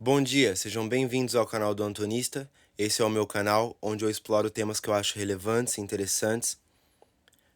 Bom dia, sejam bem-vindos ao canal do Antonista. Esse é o meu canal, onde eu exploro temas que eu acho relevantes e interessantes.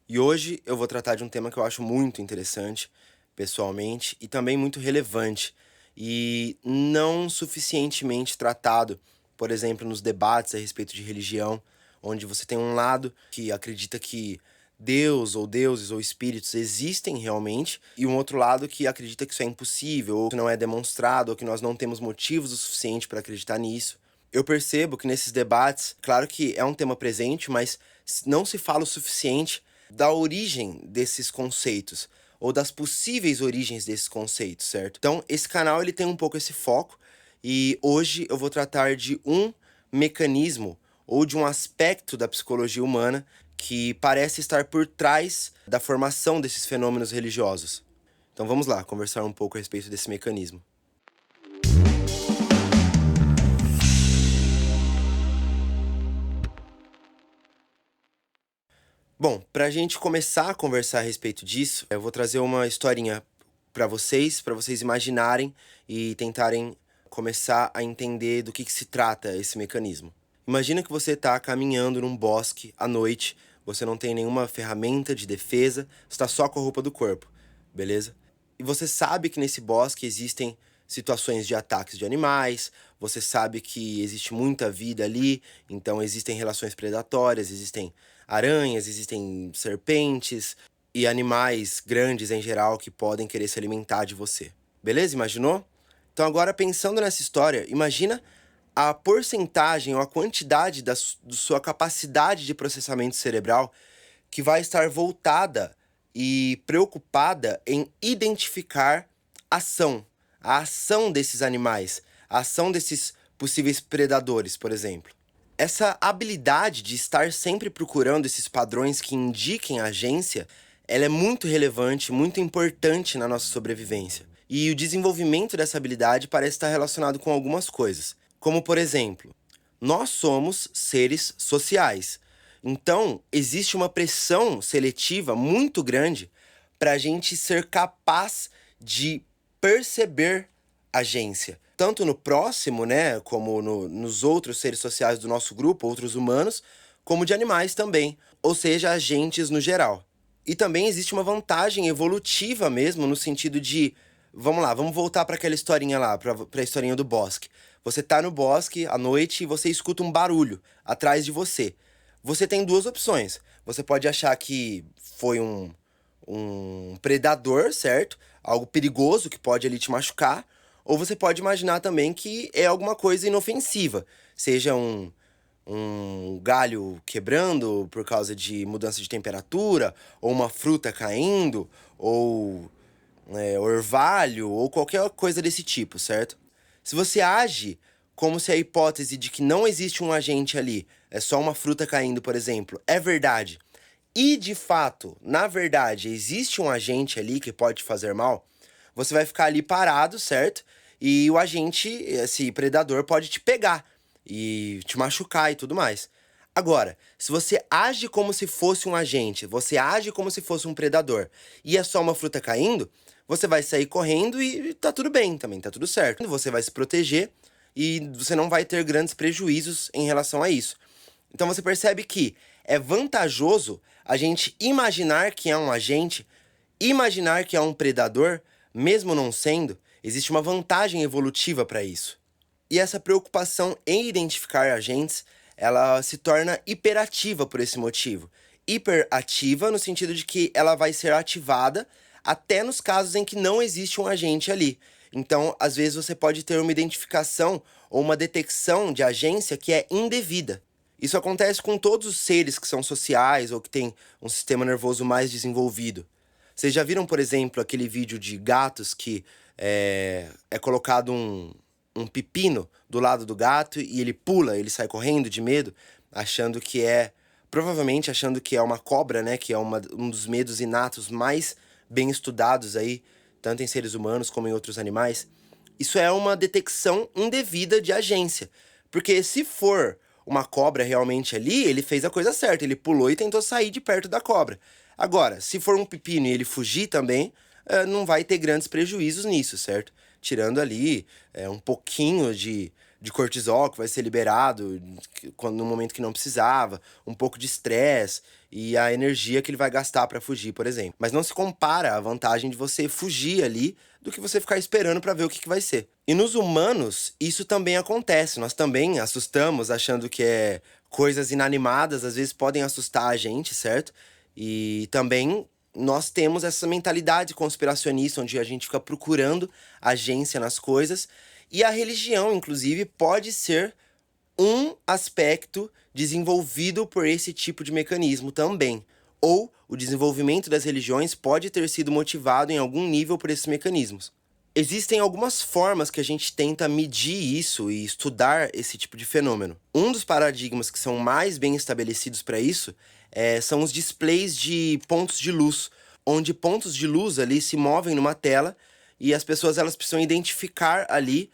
E hoje eu vou tratar de um tema que eu acho muito interessante, pessoalmente, e também muito relevante, e não suficientemente tratado, por exemplo, nos debates a respeito de religião, onde você tem um lado que acredita que Deus, ou deuses, ou espíritos existem realmente, e um outro lado que acredita que isso é impossível, ou que não é demonstrado, ou que nós não temos motivos o suficiente para acreditar nisso. Eu percebo que nesses debates, claro que é um tema presente, mas não se fala o suficiente da origem desses conceitos, ou das possíveis origens desses conceitos, certo? Então, esse canal ele tem um pouco esse foco, e hoje eu vou tratar de um mecanismo ou de um aspecto da psicologia humana que parece estar por trás da formação desses fenômenos religiosos. Então vamos lá, conversar um pouco a respeito desse mecanismo. Bom, para a gente começar a conversar a respeito disso, eu vou trazer uma historinha para vocês imaginarem e tentarem começar a entender do que se trata esse mecanismo. Imagina que você está caminhando num bosque à noite, você não tem nenhuma ferramenta de defesa, está só com a roupa do corpo, beleza? E você sabe que nesse bosque existem situações de ataques de animais, você sabe que existe muita vida ali, então existem relações predatórias, existem aranhas, existem serpentes e animais grandes em geral que podem querer se alimentar de você. Beleza? Imaginou? Então agora pensando nessa história, imagina a porcentagem ou a quantidade da sua capacidade de processamento cerebral que vai estar voltada e preocupada em identificar ação, a ação desses animais, a ação desses possíveis predadores, por exemplo. Essa habilidade de estar sempre procurando esses padrões que indiquem a agência, ela é muito relevante, muito importante na nossa sobrevivência. E o desenvolvimento dessa habilidade parece estar relacionado com algumas coisas. Como, por exemplo, nós somos seres sociais. Então, existe uma pressão seletiva muito grande para a gente ser capaz de perceber agência. Tanto no próximo, né, como nos outros seres sociais do nosso grupo, outros humanos, como de animais também, ou seja, agentes no geral. E também existe uma vantagem evolutiva mesmo, no sentido de, vamos lá, vamos voltar para aquela historinha lá, para a historinha do bosque. Você tá no bosque à noite e você escuta um barulho atrás de você. Você tem duas opções. Você pode achar que foi um predador, certo? Algo perigoso que pode ali te machucar. Ou você pode imaginar também que é alguma coisa inofensiva. Seja um galho quebrando por causa de mudança de temperatura, ou uma fruta caindo, ou orvalho, ou qualquer coisa desse tipo, certo? Se você age como se a hipótese de que não existe um agente ali, é só uma fruta caindo, por exemplo, é verdade, e de fato, na verdade, existe um agente ali que pode te fazer mal, você vai ficar ali parado, certo? E o agente, esse predador, pode te pegar e te machucar e tudo mais. Agora, se você age como se fosse um agente, você age como se fosse um predador, e é só uma fruta caindo, você vai sair correndo e tá tudo bem também, tá tudo certo. Você vai se proteger e você não vai ter grandes prejuízos em relação a isso. Então você percebe que é vantajoso a gente imaginar que é um agente, imaginar que é um predador, mesmo não sendo, existe uma vantagem evolutiva para isso. E essa preocupação em identificar agentes, ela se torna hiperativa por esse motivo. Hiperativa no sentido de que ela vai ser ativada até nos casos em que não existe um agente ali. Então, às vezes você pode ter uma identificação ou uma detecção de agência que é indevida. Isso acontece com todos os seres que são sociais ou que têm um sistema nervoso mais desenvolvido. Vocês já viram, por exemplo, aquele vídeo de gatos que é colocado um pepino do lado do gato e ele pula, ele sai correndo de medo, achando que provavelmente achando que é uma cobra, né? Que é um dos medos inatos mais bem estudados aí, tanto em seres humanos como em outros animais. Isso é uma detecção indevida de agência. Porque se for uma cobra realmente ali, ele fez a coisa certa, ele pulou e tentou sair de perto da cobra. Agora, se for um pepino e ele fugir também, não vai ter grandes prejuízos nisso, certo? tirando ali um pouquinho de cortisol que vai ser liberado no momento que não precisava, um pouco de estresse e a energia que ele vai gastar para fugir, por exemplo. Mas não se compara a vantagem de você fugir ali do que você ficar esperando para ver o que vai ser. E nos humanos, isso também acontece. Nós também assustamos achando que coisas inanimadas, às vezes podem assustar a gente, certo? E também nós temos essa mentalidade conspiracionista, onde a gente fica procurando agência nas coisas. E a religião, inclusive, pode ser um aspecto desenvolvido por esse tipo de mecanismo também. Ou o desenvolvimento das religiões pode ter sido motivado em algum nível por esses mecanismos. Existem algumas formas que a gente tenta medir isso e estudar esse tipo de fenômeno. Um dos paradigmas que são mais bem estabelecidos para isso são os displays de pontos de luz, onde pontos de luz ali se movem numa tela e as pessoas elas precisam identificar ali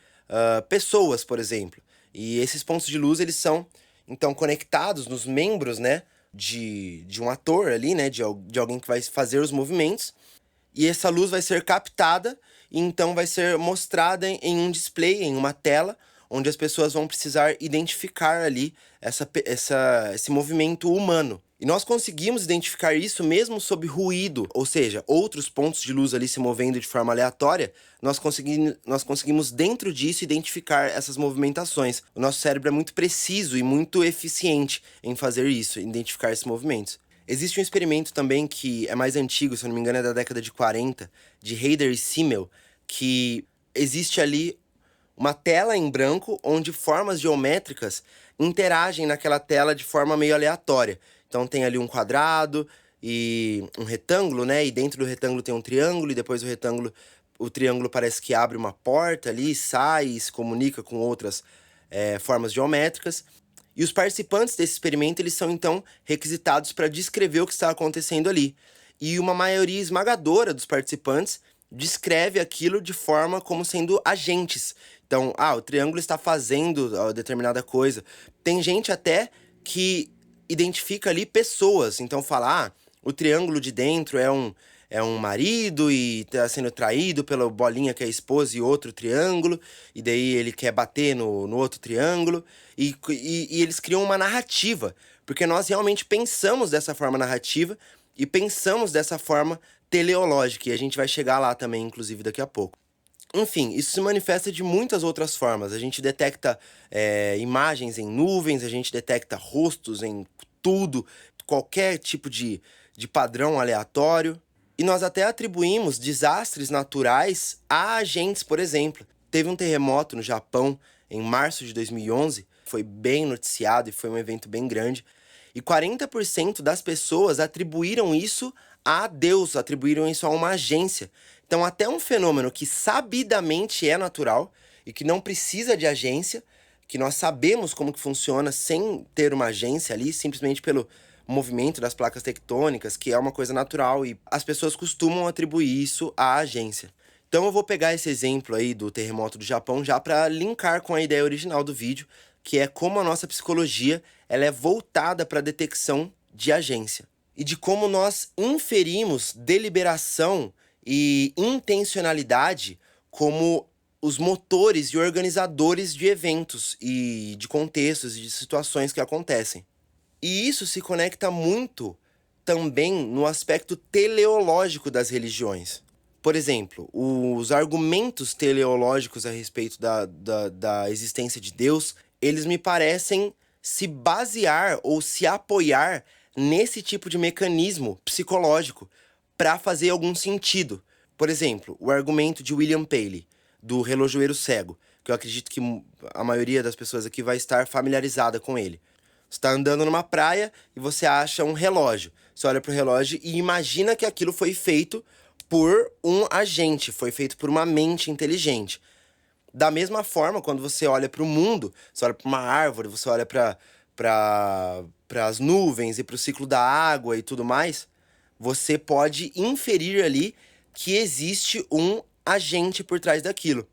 pessoas, por exemplo. E esses pontos de luz eles são então conectados nos membros, né, de um ator ali, né, de alguém que vai fazer os movimentos. E essa luz vai ser captada e então vai ser mostrada em um display, em uma tela, onde as pessoas vão precisar identificar ali esse movimento humano. E nós conseguimos identificar isso mesmo sob ruído, ou seja, outros pontos de luz ali se movendo de forma aleatória, nós conseguimos dentro disso identificar essas movimentações. O nosso cérebro é muito preciso e muito eficiente em fazer isso, identificar esses movimentos. Existe um experimento também que é mais antigo, se eu não me engano é da década de 40, de Heider e Simmel, que existe ali uma tela em branco onde formas geométricas interagem naquela tela de forma meio aleatória. Então tem ali um quadrado e um retângulo, né? E dentro do retângulo tem um triângulo e depois o triângulo parece que abre uma porta ali, sai e se comunica com outras formas geométricas. E os participantes desse experimento, eles são então requisitados para descrever o que está acontecendo ali. E uma maioria esmagadora dos participantes descreve aquilo de forma como sendo agentes. Então, o triângulo está fazendo determinada coisa. Tem gente até que identifica ali pessoas. Então fala, o triângulo de dentro é um marido e tá sendo traído pela bolinha que é a esposa e outro triângulo, e daí ele quer bater no outro triângulo, e eles criam uma narrativa, porque nós realmente pensamos dessa forma narrativa e pensamos dessa forma teleológica, e a gente vai chegar lá também, inclusive, daqui a pouco. Enfim, isso se manifesta de muitas outras formas. A gente detecta imagens em nuvens, a gente detecta rostos em tudo, qualquer tipo de padrão aleatório. E nós até atribuímos desastres naturais a agentes, por exemplo. Teve um terremoto no Japão em março de 2011, foi bem noticiado e foi um evento bem grande. E 40% das pessoas atribuíram isso a Deus, atribuíram isso a uma agência. Então, até um fenômeno que sabidamente é natural e que não precisa de agência, que nós sabemos como que funciona sem ter uma agência ali, simplesmente pelo movimento das placas tectônicas, que é uma coisa natural, e as pessoas costumam atribuir isso à agência. Então eu vou pegar esse exemplo aí do terremoto do Japão já para linkar com a ideia original do vídeo, que é como a nossa psicologia ela é voltada para a detecção de agência. E de como nós inferimos deliberação e intencionalidade como os motores e organizadores de eventos e de contextos e de situações que acontecem. E isso se conecta muito também no aspecto teleológico das religiões. Por exemplo, os argumentos teleológicos a respeito da existência de Deus, eles me parecem se basear ou se apoiar nesse tipo de mecanismo psicológico para fazer algum sentido. Por exemplo, o argumento de William Paley, do relojoeiro cego, que eu acredito que a maioria das pessoas aqui vai estar familiarizada com ele. Você está andando numa praia e você acha um relógio. Você olha para o relógio e imagina que aquilo foi feito por um agente, foi feito por uma mente inteligente. Da mesma forma, quando você olha para o mundo, você olha para uma árvore, você olha para as nuvens e para o ciclo da água e tudo mais, você pode inferir ali que existe um agente por trás daquilo.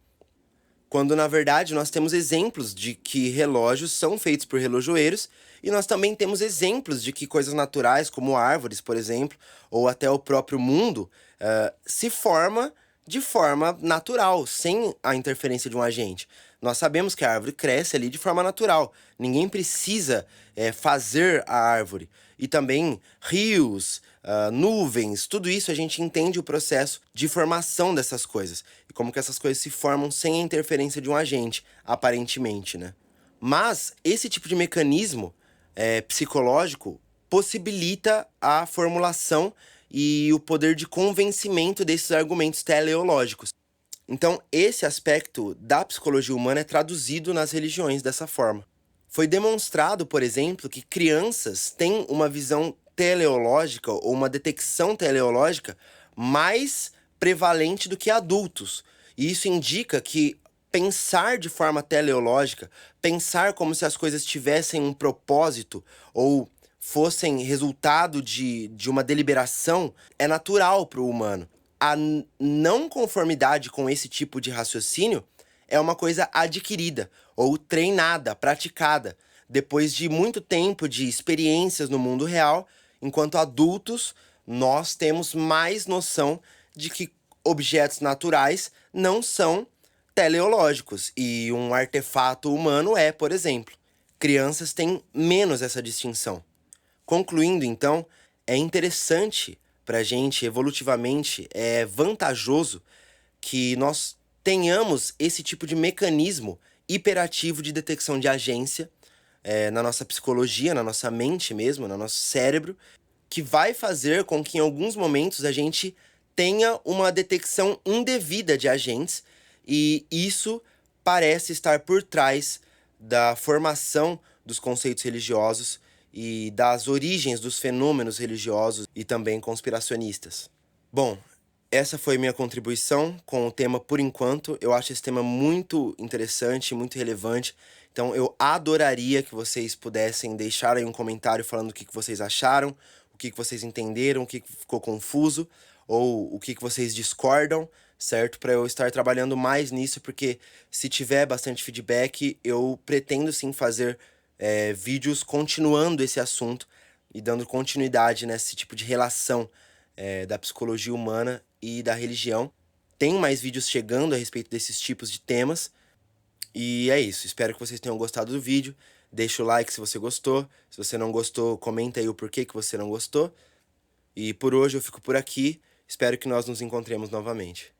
Quando, na verdade, nós temos exemplos de que relógios são feitos por relojoeiros e nós também temos exemplos de que coisas naturais, como árvores, por exemplo, ou até o próprio mundo, se forma de forma natural, sem a interferência de um agente. Nós sabemos que a árvore cresce ali de forma natural. Ninguém precisa fazer a árvore. E também rios, nuvens, tudo isso a gente entende o processo de formação dessas coisas. E como que essas coisas se formam sem a interferência de um agente, aparentemente, né? Mas esse tipo de mecanismo psicológico possibilita a formulação e o poder de convencimento desses argumentos teleológicos. Então, esse aspecto da psicologia humana é traduzido nas religiões dessa forma. Foi demonstrado, por exemplo, que crianças têm uma visão teleológica ou uma detecção teleológica mais prevalente do que adultos. E isso indica que pensar de forma teleológica, pensar como se as coisas tivessem um propósito ou fossem resultado de uma deliberação, é natural para o humano. A não conformidade com esse tipo de raciocínio é uma coisa adquirida ou treinada, praticada, depois de muito tempo de experiências no mundo real. Enquanto adultos, nós temos mais noção de que objetos naturais não são teleológicos, e um artefato humano é, por exemplo. Crianças têm menos essa distinção. Concluindo, então, é interessante para a gente, evolutivamente, é vantajoso que nós tenhamos esse tipo de mecanismo hiperativo de detecção de agência na nossa psicologia, na nossa mente mesmo, no nosso cérebro, que vai fazer com que em alguns momentos a gente tenha uma detecção indevida de agentes, e isso parece estar por trás da formação dos conceitos religiosos e das origens dos fenômenos religiosos e também conspiracionistas. Bom, essa foi minha contribuição com o tema por enquanto. Eu acho esse tema muito interessante, muito relevante. Então eu adoraria que vocês pudessem deixar aí um comentário falando o que vocês acharam, o que vocês entenderam, o que ficou confuso, ou o que vocês discordam, certo? Para eu estar trabalhando mais nisso, porque se tiver bastante feedback, eu pretendo sim fazer vídeos continuando esse assunto e dando continuidade nesse tipo de relação da psicologia humana e da religião. Tem mais vídeos chegando a respeito desses tipos de temas. E é isso. Espero que vocês tenham gostado do vídeo. Deixa o like se você gostou. Se você não gostou, comenta aí o porquê que você não gostou. E por hoje eu fico por aqui. Espero que nós nos encontremos novamente.